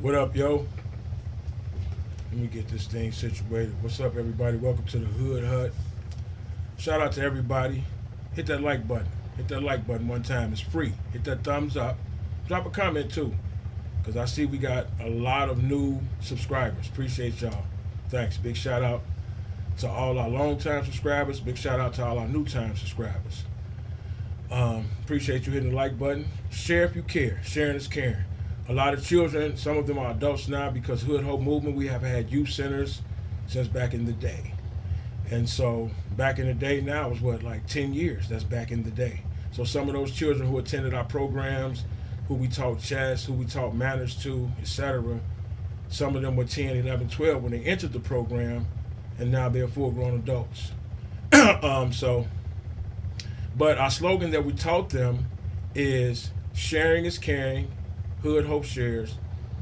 What up, yo? Let me get this thing situated. What's up, everybody? Welcome to the Hood Hut. Shout out to everybody. Hit that like button. Hit that like button one time. It's free. Hit that thumbs up. Drop a comment too, because I see we got a lot of new subscribers. Appreciate y'all. Thanks. Big shout out to all our long-time subscribers. Big shout out to all our new-time subscribers. Appreciate you hitting the like button. Share if you care. Sharing is caring. A lot of children, some of them are adults now because Hood Hope Movement, we have had youth centers since back in the day. And so back in the day now was what, like 10 years? That's back in the day. So some of those children who attended our programs, who we taught chess, who we taught manners to, etc., some of them were 10, 11, 12 when they entered the program, and now they're full-grown adults. But our slogan that we taught them is sharing is caring, Hood Hope shares,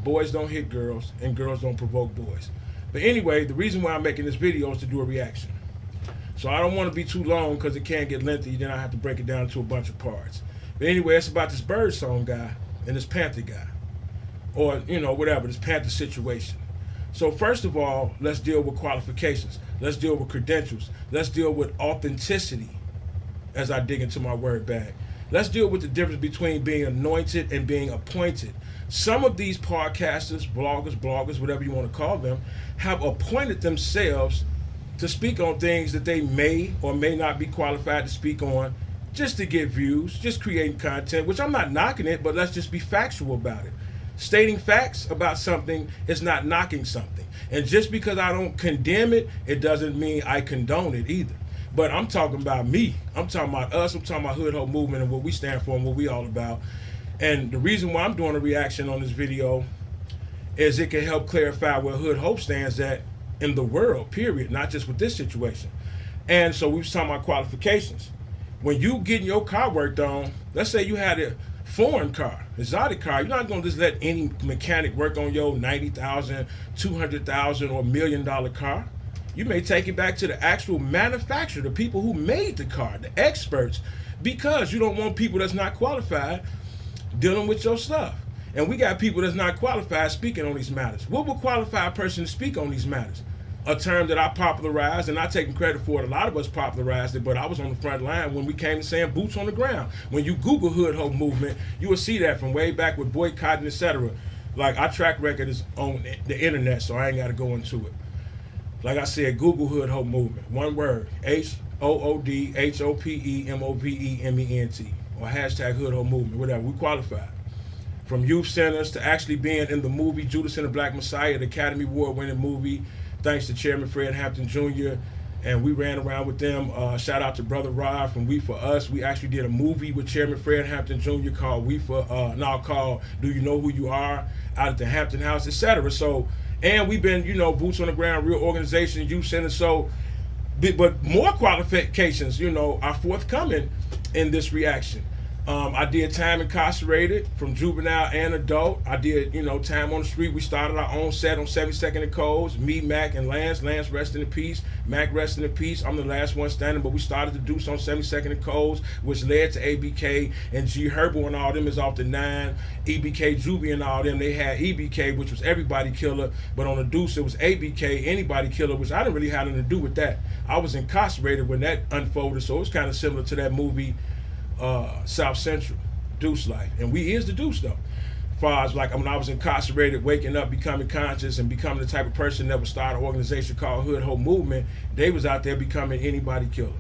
boys don't hit girls, and girls don't provoke boys. But anyway, the reason why I'm making this video is to do a reaction. So I don't want to be too long because it can get lengthy, then I have to break it down into a bunch of parts. But anyway, it's about this Birdsong guy and this Panther guy. Or, whatever, this Panther situation. So first of all, let's deal with qualifications. Let's deal with credentials. Let's deal with authenticity as I dig into my word bag. Let's deal with the difference between being anointed and being appointed. Some of these podcasters, bloggers, whatever you want to call them, have appointed themselves to speak on things that they may or may not be qualified to speak on, just to get views, just creating content, which I'm not knocking it, but let's just be factual about it. Stating facts about something is not knocking something. And just because I don't condemn it, it doesn't mean I condone it either. But I'm talking about me. I'm talking about us. I'm talking about Hood Hope Movement and what we stand for and what we all about. And the reason why I'm doing a reaction on this video is it can help clarify where Hood Hope stands at in the world, period, not just with this situation. And so we was talking about qualifications. When you getting your car worked on, let's say you had a foreign car, exotic car, you're not going to just let any mechanic work on your $90,000, $200,000, or $1 million car. You may take it back to the actual manufacturer, the people who made the car, the experts, because you don't want people that's not qualified dealing with your stuff. And we got people that's not qualified speaking on these matters. What would qualify a person to speak on these matters? A term that I popularized, and I taking credit for it. A lot of us popularized it, but I was on the front line when we came to saying boots on the ground. When you Google Hood Hope Movement, you will see that from way back with boycotting, etc. Like, our track record is on the internet, so I ain't got to go into it. Like I said, Google Hood Hope Movement. One word, HoodHopeMovement, or hashtag Hood Hope Movement, whatever. We qualified. From youth centers to actually being in the movie Judas and the Black Messiah, the Academy Award winning movie, thanks to Chairman Fred Hampton Jr., and we ran around with them. Shout out to Brother Rod from We For Us. We actually did a movie with Chairman Fred Hampton Jr. called called Do You Know Who You Are, out at the Hampton House, etc. So, and we've been, boots on the ground, real organization, youth center. So, but more qualifications, are forthcoming in this reaction. I did time incarcerated from juvenile and adult. I did, time on the street. We started our own set on 72nd and Coles. Me, Mac, and Lance. Lance, rest in peace. Mac, rest in peace. I'm the last one standing, but we started to do some on 72nd and Coles, which led to ABK and G Herbo and all them is off the 9. EBK, Juvie and all them, they had EBK, which was everybody killer, but on the Deuce it was ABK, anybody killer, which I didn't really have anything to do with that. I was incarcerated when that unfolded, so it was kind of similar to that movie, South Central, Deuce Life. And we is the Deuce though. As far as like when I was incarcerated, waking up, becoming conscious, and becoming the type of person that would start an organization called Hood Hope Movement, they was out there becoming anybody killer.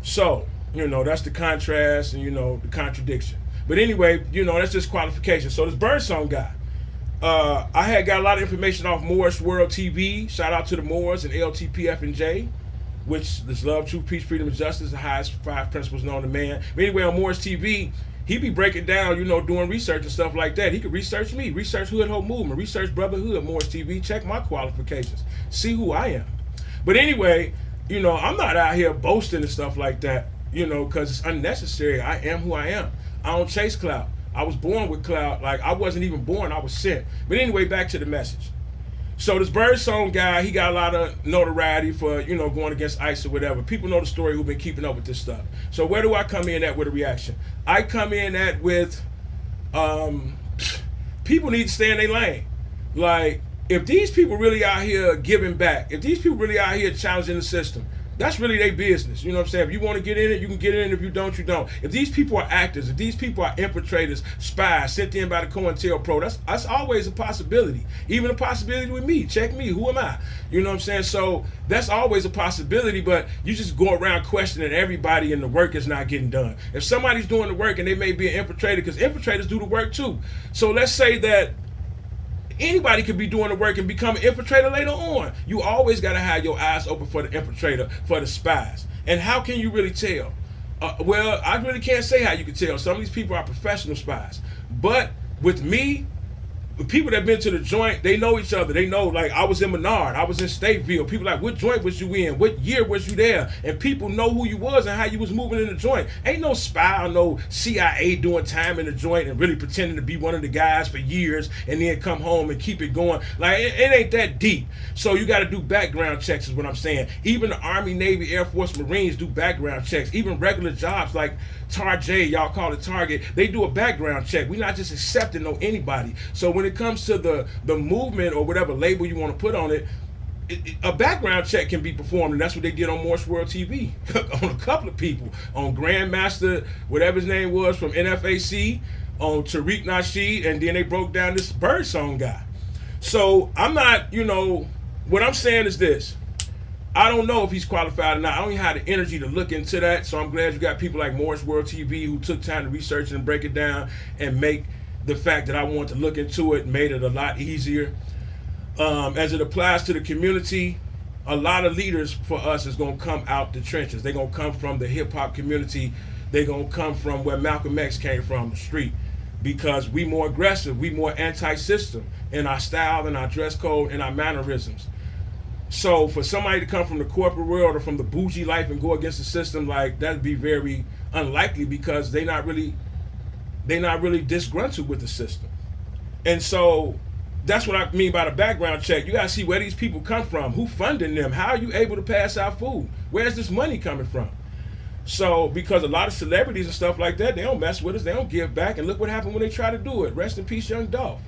So, that's the contrast and, the contradiction. But anyway, that's just qualification. So this Birdsong guy, I had got a lot of information off Moore's World TV. Shout out to the Moors and LTPF&J. Which is love, truth, peace, freedom, and justice, the highest 5 principles known to man. But anyway, on Moore's TV, he be breaking down, doing research and stuff like that. He could research me, research Hood Hope Movement, research Brotherhood, Moore's TV, check my qualifications, see who I am. But anyway, I'm not out here boasting and stuff like that, because it's unnecessary. I am who I am. I don't chase clout. I was born with clout. Like, I wasn't even born, I was sent. But anyway, back to the message. So this Birdsong guy, he got a lot of notoriety for, going against ICE or whatever. People know the story who've been keeping up with this stuff. So where do I come in at with a reaction? I come in at with, people need to stay in their lane. Like, if these people really out here giving back, if these people really out here challenging the system, that's really their business. You know what I'm saying? If you want to get in it, you can get in. If you don't, you don't. If these people are actors, if these people are infiltrators, spies, sent in by the COINTELPRO, that's always a possibility. Even a possibility with me. Check me. Who am I? You know what I'm saying? So that's always a possibility, but you just go around questioning everybody and the work is not getting done. If somebody's doing the work and they may be an infiltrator, because infiltrators do the work too. So let's say that anybody could be doing the work and become an infiltrator later on. You always got to have your eyes open for the infiltrator, for the spies. And how can you really tell? Well, I really can't say how you can tell. Some of these people are professional spies. But with me, the people that been to the joint, they know each other. They know, like, I was in Menard, I was in Stateville. People like, what joint was you in? What year was you there? And people know who you was and how you was moving in the joint. Ain't no spy or no CIA doing time in the joint and really pretending to be one of the guys for years and then come home and keep it going. Like, it ain't that deep. So you got to do background checks is what I'm saying. Even the Army, Navy, Air Force, Marines do background checks. Even regular jobs like Target, y'all call it Target, they do a background check. We're not just accepting anybody. So when it comes to the movement or whatever label you want to put on it, a background check can be performed, and that's what they did on Morse World TV on a couple of people, on Grandmaster, whatever his name was from NFAC, on Tariq Nasheed, and then they broke down this Birdsong guy. So I'm not, what I'm saying is this. I don't know if he's qualified or not. I don't even have the energy to look into that. So I'm glad you got people like Morris World TV who took time to research and break it down and make the fact that I want to look into it, made it a lot easier. As it applies to the community, a lot of leaders for us is going to come out the trenches. They're going to come from the hip-hop community. They're going to come from where Malcolm X came from, the street. Because we more aggressive, we more anti-system in our style and our dress code and our mannerisms. So for somebody to come from the corporate world or from the bougie life and go against the system, like, that'd be very unlikely because they're not really disgruntled with the system. And so that's what I mean by the background check. You gotta see where these people come from, who funding them, how are you able to pass out food, where's this money coming from? So because a lot of celebrities and stuff like that, they don't mess with us, they don't give back, and look what happened when they try to do it. Rest in peace, Young Dolph.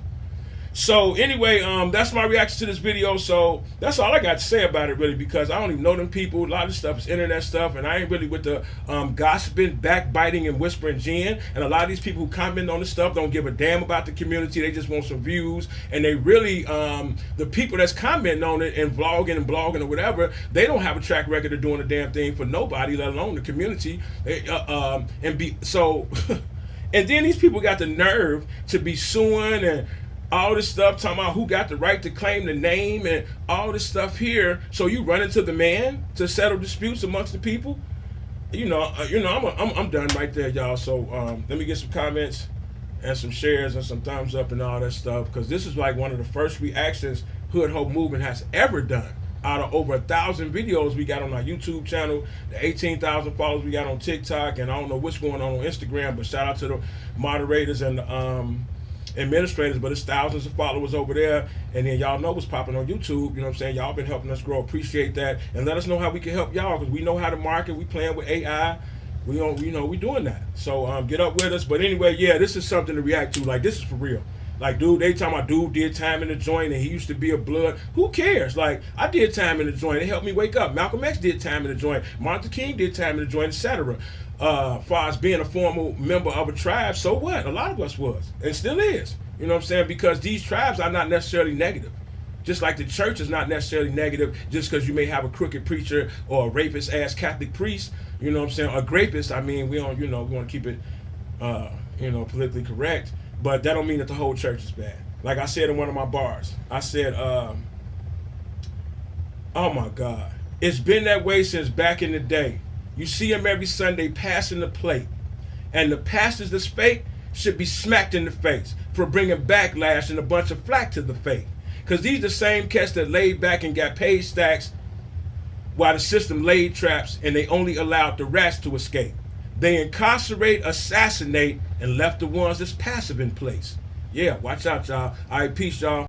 So anyway, that's my reaction to this video. So that's all I got to say about it, really, because I don't even know them people. A lot of this stuff is internet stuff, and I ain't really with the gossiping, backbiting, and whispering gin. And a lot of these people who comment on this stuff don't give a damn about the community. They just want some views, and they really, the people that's commenting on it and vlogging and blogging or whatever, they don't have a track record of doing a damn thing for nobody, let alone the community. And then these people got the nerve to be suing and all this stuff, talking about who got the right to claim the name and all this stuff here. So you run into the man to settle disputes amongst the people. I'm done right there, y'all. So let me get some comments and some shares and some thumbs up and all that stuff, because this is like one of the first reactions Hood Hope Movement has ever done. Out of over 1,000 videos we got on our YouTube channel, the 18,000 followers we got on TikTok, and I don't know what's going on Instagram, but shout out to the moderators and the administrators, but it's thousands of followers over there, and then y'all know what's popping on YouTube. You know what I'm saying? Y'all been helping us grow. Appreciate that, and let us know how we can help y'all, because we know how to market. We playing with AI. We doing that. So get up with us. But anyway, yeah, this is something to react to. Like, this is for real. Like, dude, they talking about dude did time in the joint and he used to be a blood. Who cares? Like, I did time in the joint. It helped me wake up. Malcolm X did time in the joint. Martin Luther King did time in the joint, etc. Far as being a formal member of a tribe, so what? A lot of us was and still is. You know what I'm saying? Because these tribes are not necessarily negative. Just like the church is not necessarily negative just because you may have a crooked preacher or a rapist-ass Catholic priest. You know what I'm saying? Or grapist. I mean, we don't, we want to keep it, politically correct. But that don't mean that the whole church is bad. Like I said in one of my bars, I said, oh my God, it's been that way since back in the day. You see them every Sunday passing the plate. And the pastors that's fake should be smacked in the face for bringing backlash and a bunch of flack to the faith. Because these the same cats that laid back and got paid stacks while the system laid traps and they only allowed the rats to escape. They incarcerate, assassinate, and left the ones that's passive in place. Yeah, watch out, y'all. All right, peace, y'all.